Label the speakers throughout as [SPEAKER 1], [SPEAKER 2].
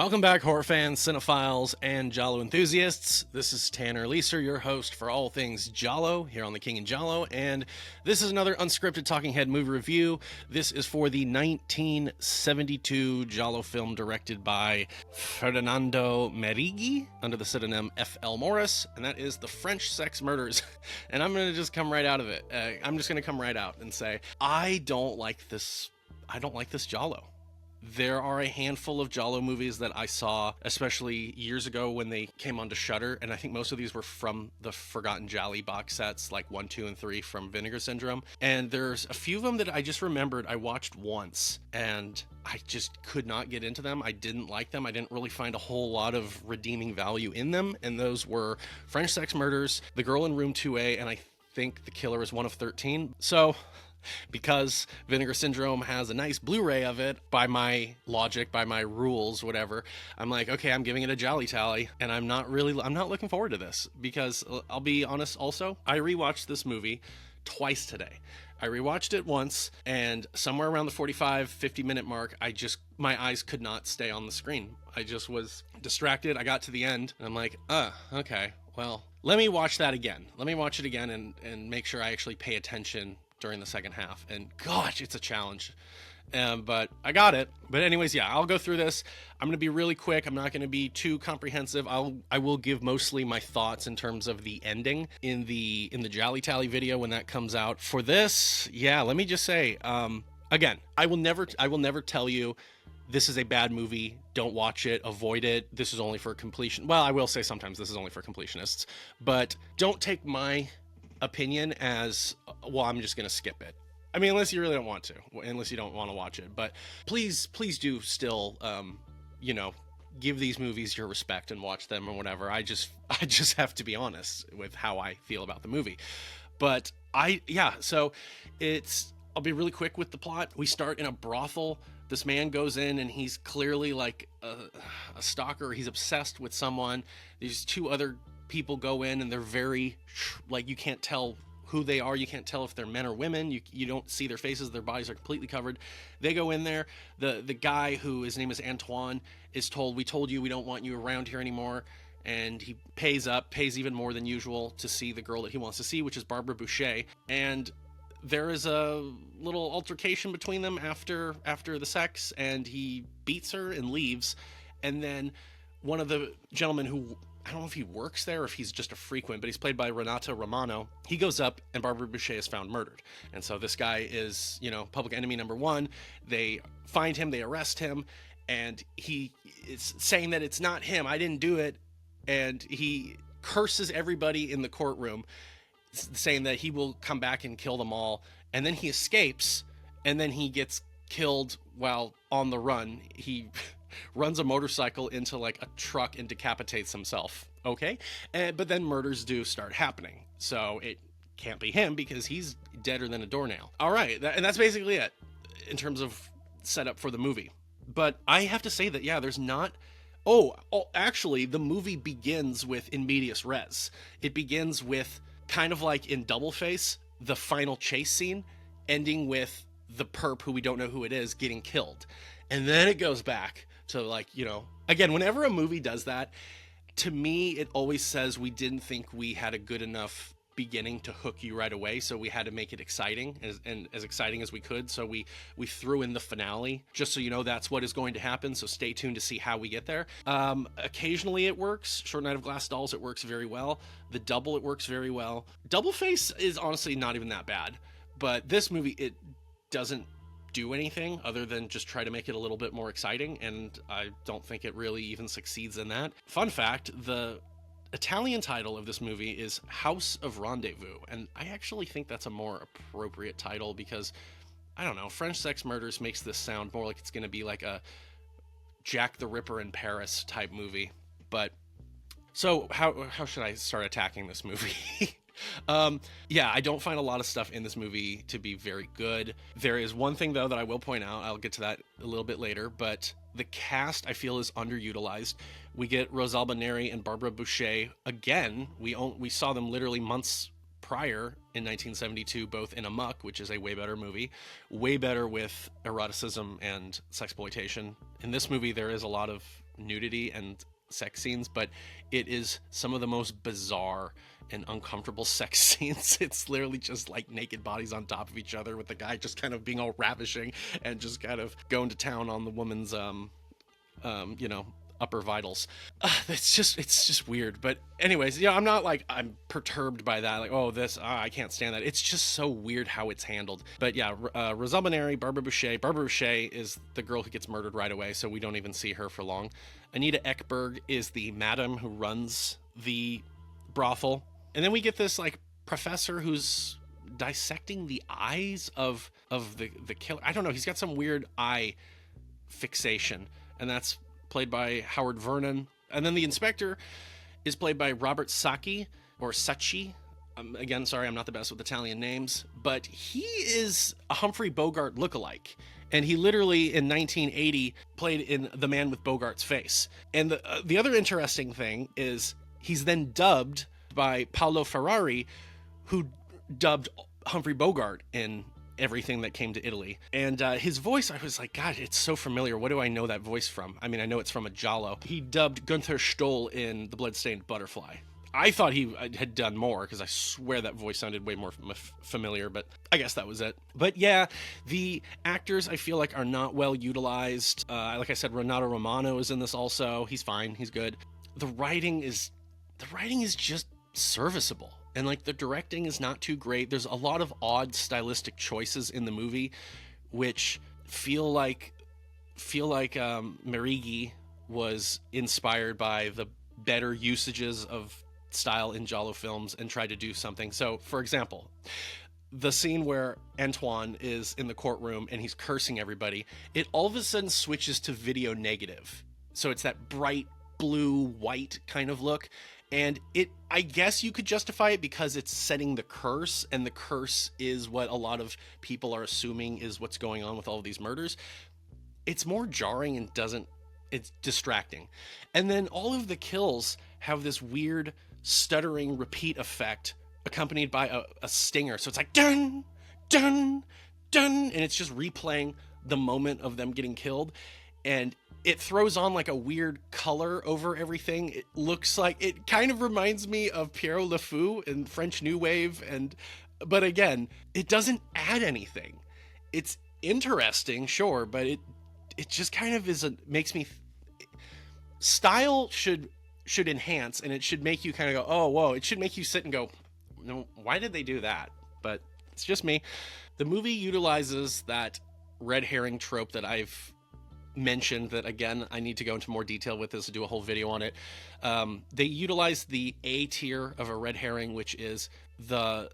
[SPEAKER 1] Welcome back, horror fans, cinephiles, and Giallo enthusiasts. This is Tanner Leeser, your host for all things Giallo here on The King in Giallo, and this is another unscripted talking head movie review. This is for the 1972 Giallo film directed by Ferdinando Merighi under the pseudonym F.L. Morris, and that is The French Sex Murders. And I'm going to just come right out of it. I'm just going to come right out and say, I don't like this Giallo. There are a handful of Giallo movies that I saw, especially years ago when they came onto Shudder, and I think most of these were from the Forgotten Gialli box sets, like 1, 2, and 3 from Vinegar Syndrome. And there's a few of them that I just remembered I watched once, and I just could not get into them. I didn't like them. I didn't really find a whole lot of redeeming value in them, and those were French Sex Murders, The Girl in Room 2A, and I think The Killer is one of 13. So because Vinegar Syndrome has a nice Blu-ray of it, by my logic, by my rules, whatever, I'm like, okay, I'm giving it a jolly tally, and I'm not looking forward to this, because I'll be honest also, I rewatched this movie twice today. I rewatched it once, and somewhere around the 45-50 minute mark, my eyes could not stay on the screen. I just was distracted. I got to the end, and I'm like, okay, well, let me watch that again. Let me watch it again and make sure I actually pay attention during the second half, and gosh, it's a challenge, but I got it. But anyways, yeah, I'll go through this. I'm going to be really quick. I'm not going to be too comprehensive. I will give mostly my thoughts in terms of the ending in the Jolly Tally video when that comes out. For this, yeah, let me just say, again, I will never tell you this is a bad movie, don't watch it, avoid it, this is only for completion. Well, I will say sometimes this is only for completionists, but don't take my opinion as, well, I'm just going to skip it. I mean, unless you really don't want to, unless you don't want to watch it. But please do still, give these movies your respect and watch them or whatever. I just have to be honest with how I feel about the movie. But so I'll be really quick with the plot. We start in a brothel. This man goes in and he's clearly like a stalker. He's obsessed with someone. These two other people go in and they're very, like, you can't tell who they are. You can't tell if they're men or women. You don't see their faces. Their bodies are completely covered. They go in there. The guy, who his name is Antoine, is told, we told you we don't want you around here anymore. And he pays even more than usual to see the girl that he wants to see, which is Barbara Boucher. And there is a little altercation between them after the sex, and he beats her and leaves. And then one of the gentlemen who, I don't know if he works there or if he's just a frequent, but he's played by Renato Romano. He goes up and Barbara Boucher is found murdered. And so this guy is, public enemy number one. They find him, they arrest him, and he is saying that it's not him. I didn't do it. And he curses everybody in the courtroom, saying that he will come back and kill them all. And then he escapes, and then he gets killed while on the run. He runs a motorcycle into like a truck and decapitates himself. Okay. But then murders do start happening. So it can't be him because he's deader than a doornail. All right. And that's basically it in terms of setup for the movie. But I have to say that, yeah, there's not... actually, the movie begins with in medias res. It begins with kind of like in Double Face, the final chase scene, ending with the perp, who we don't know who it is, getting killed. And then it goes back to, like, again, whenever a movie does that, to me, it always says we didn't think we had a good enough beginning to hook you right away, so we had to make it exciting, as exciting as we could. So we threw in the finale, just so that's what is going to happen. So stay tuned to see how we get there. Occasionally it works. Short Night of Glass Dolls, it works very well. The Double, it works very well. Double Face is honestly not even that bad, but this movie, it doesn't do anything other than just try to make it a little bit more exciting, and I don't think it really even succeeds in that. Fun fact, the Italian title of this movie is House of Rendezvous, and I actually think that's a more appropriate title because, I don't know, French Sex Murders makes this sound more like it's going to be like a Jack the Ripper in Paris type movie. But so how should I start attacking this movie? I don't find a lot of stuff in this movie to be very good. There is one thing, though, that I will point out. I'll get to that a little bit later, but the cast, I feel, is underutilized. We get Rosalba, Neri, and Barbara Boucher again. We saw them literally months prior in 1972, both in Amok, which is a way better movie, way better with eroticism and sexploitation. In this movie, there is a lot of nudity and sex scenes, but it is some of the most bizarre and uncomfortable sex scenes. It's literally just like naked bodies on top of each other, with the guy just kind of being all ravishing and just kind of going to town on the woman's upper vitals. It's just weird. But anyways, I'm not like I'm perturbed by that, like, oh, this I can't stand that. It's just so weird how it's handled. But yeah, Rosalba, Neri, Barbara Boucher is the girl who gets murdered right away, so we don't even see her for long. Anita Ekberg is the madam who runs the brothel, and then we get this like professor who's dissecting the eyes of the killer. I don't know, he's got some weird eye fixation, and that's played by Howard Vernon. And then the inspector is played by Robert Sacchi, or Sacchi. Again, sorry, I'm not the best with Italian names, but he is a Humphrey Bogart lookalike. And he literally, in 1980, played in The Man with Bogart's Face. And the other interesting thing is he's then dubbed by Paolo Ferrari, who dubbed Humphrey Bogart in everything that came to Italy. And his voice, I was like, God, it's so familiar. What do I know that voice from? I mean, I know it's from a Giallo. He dubbed Gunther Stoll in The Bloodstained Butterfly. I thought he had done more, because I swear that voice sounded way more familiar, but I guess that was it. But yeah, the actors I feel like are not well utilized. Like I said, Renato Romano is in this also. He's fine. He's good. The writing is just serviceable. And like the directing is not too great. There's a lot of odd stylistic choices in the movie, which feel like Merighi was inspired by the better usages of style in Giallo films and tried to do something. So, for example, the scene where Antoine is in the courtroom and he's cursing everybody, it all of a sudden switches to video negative. So it's that bright blue white kind of look. And I guess you could justify it because it's setting the curse, and the curse is what a lot of people are assuming is what's going on with all of these murders. It's more jarring and it's distracting. And then all of the kills have this weird stuttering repeat effect accompanied by a stinger. So it's like dun, dun, dun, and it's just replaying the moment of them getting killed. And it throws on like a weird color over everything. It looks like, it kind of reminds me of Pierrot Le Fou in French New Wave, but again, it doesn't add anything. It's interesting, sure, but it just kind of makes me style should enhance, and it should make you kind of go, oh, whoa. It should make you sit and go, no, why did they do that? But it's just me. The movie utilizes that red herring trope that I've mentioned, that again I need to go into more detail with this and do a whole video on it. They utilize the A tier of a red herring, which is the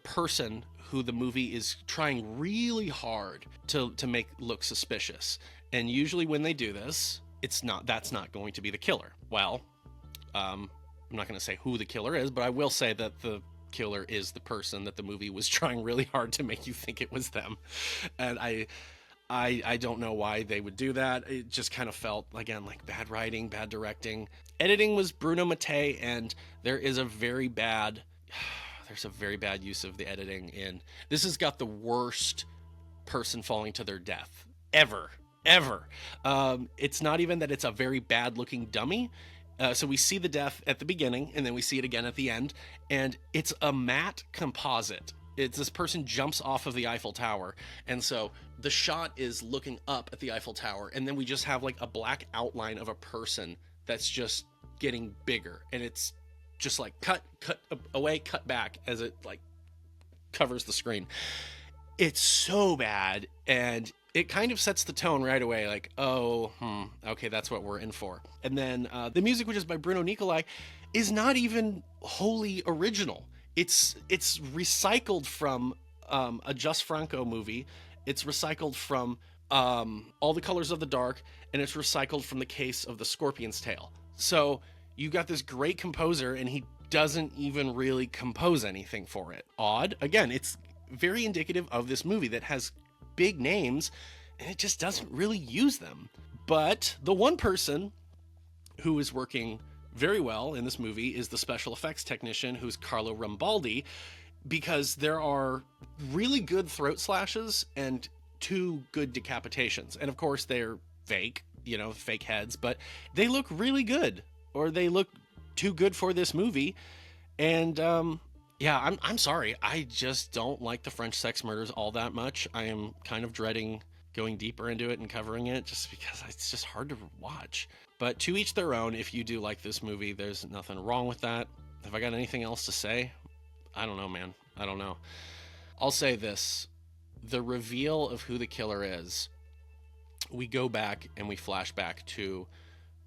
[SPEAKER 1] person who the movie is trying really hard to make look suspicious. And usually when they do this, that's not going to be the killer. Well, I'm not going to say who the killer is, but I will say that the killer is the person that the movie was trying really hard to make you think it was them. And I don't know why they would do that. It just kind of felt, again, like bad writing, bad directing. Editing was Bruno Mattei, and there's a very bad use of the editing in. This has got the worst person falling to their death ever. It's not even that it's a very bad looking dummy. So we see the death at the beginning, and then we see it again at the end, and it's a matte composite. It's this person jumps off of the Eiffel Tower, and so the shot is looking up at the Eiffel Tower, and then we just have like a black outline of a person that's just getting bigger, and it's just like cut away, cut back as it like covers the screen. It's so bad, and it kind of sets the tone right away, like, okay, that's what we're in for. And then the music, which is by Bruno Nicolai, is not even wholly original. It's recycled from a Just Franco movie. It's recycled from All the Colors of the Dark, and it's recycled from The Case of the Scorpion's Tail. So you got this great composer, and he doesn't even really compose anything for it. Odd. Again, it's very indicative of this movie that has big names, and it just doesn't really use them. But the one person who is working very well in this movie is the special effects technician, who's Carlo Rambaldi, because there are really good throat slashes and 2 good decapitations. And of course they're fake, you know, fake heads, but they look really good, or they look too good for this movie. And yeah, I'm sorry, I just don't like the French sex murders all that much. I am kind of dreading going deeper into it and covering it, just because it's just hard to watch. But to each their own. If you do like this movie, there's nothing wrong with that. Have I got anything else to say? I don't know, man. I don't know. I'll say this. The reveal of who the killer is, we go back and we flash back to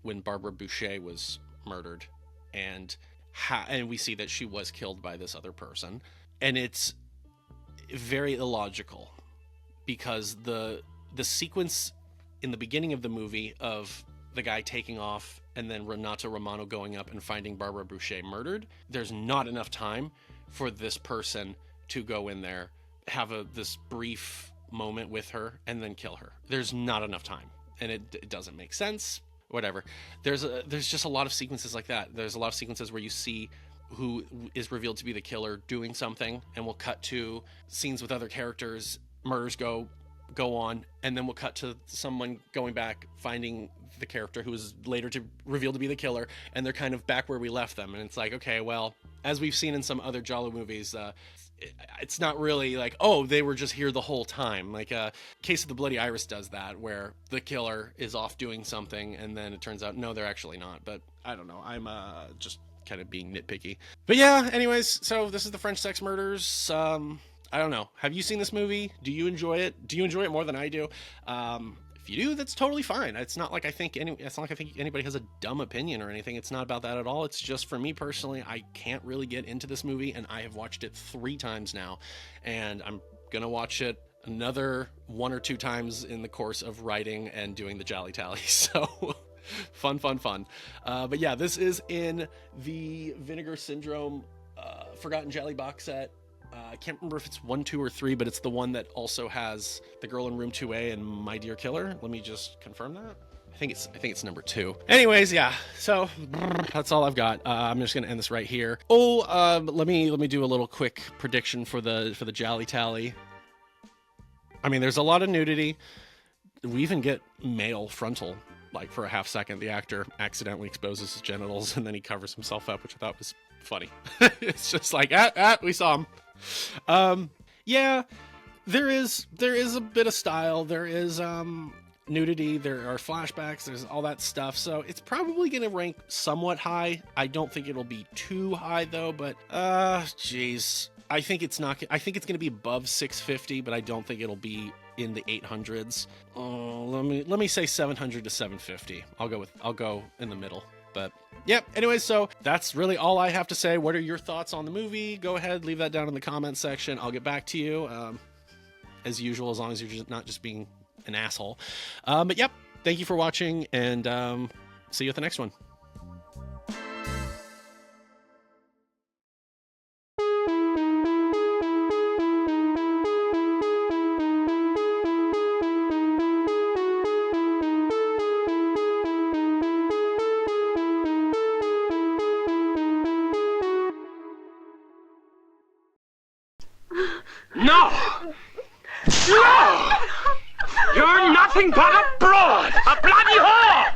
[SPEAKER 1] when Barbara Boucher was murdered, and we see that she was killed by this other person. And it's very illogical, because the sequence in the beginning of the movie of the guy taking off and then Renato Romano going up and finding Barbara Boucher murdered, there's not enough time for this person to go in there, have this brief moment with her, and then kill her. There's not enough time, and it doesn't make sense. Whatever. There's just a lot of sequences like that. There's a lot of sequences where you see who is revealed to be the killer doing something, and we'll cut to scenes with other characters, murders go on, and then we'll cut to someone going back, finding the character who was later revealed to be the killer, and they're kind of back where we left them. And it's like, okay, well, as we've seen in some other Giallo movies, it's not really like, oh, they were just here the whole time. Like Case of the Bloody Iris does that, where the killer is off doing something, and then it turns out, no, they're actually not. But I don't know. I'm just kind of being nitpicky. But yeah, anyways, so this is the French sex murders. I don't know. Have you seen this movie? Do you enjoy it? Do you enjoy it more than I do? If you do, that's totally fine. It's not like I think anybody has a dumb opinion or anything. It's not about that at all. It's just, for me personally, I can't really get into this movie, and I have watched it 3 times now, and I'm gonna watch it another 1 or 2 times in the course of writing and doing the Jolly Tally. So fun. But yeah, this is in the Vinegar Syndrome Forgotten Gialli box set. I can't remember if it's 1, 2, or 3, but it's the one that also has The Girl in Room 2A and My Dear Killer. Let me just confirm that. I think it's number 2. Anyways, yeah. So that's all I've got. I'm just gonna end this right here. Let me do a little quick prediction for the Jolly Tally. I mean, there's a lot of nudity. We even get male frontal. Like, for a half second, the actor accidentally exposes his genitals and then he covers himself up, which I thought was funny. It's just like, we saw him. Yeah, there is a bit of style. There is nudity. There are flashbacks. There's all that stuff. So it's probably going to rank somewhat high. I don't think it'll be too high though. But geez, I think it's not. I think it's going to be above 650, but I don't think it'll be in the 800s. Let me say 700 to 750. I'll go in the middle. But yep. Anyways, so that's really all I have to say. What are your thoughts on the movie? Go ahead, leave that down in the comment section. I'll get back to you as usual, as long as you're not just being an asshole. But yep. Thank you for watching, and see you at the next one.
[SPEAKER 2] No! No! You're nothing but a broad! A bloody whore!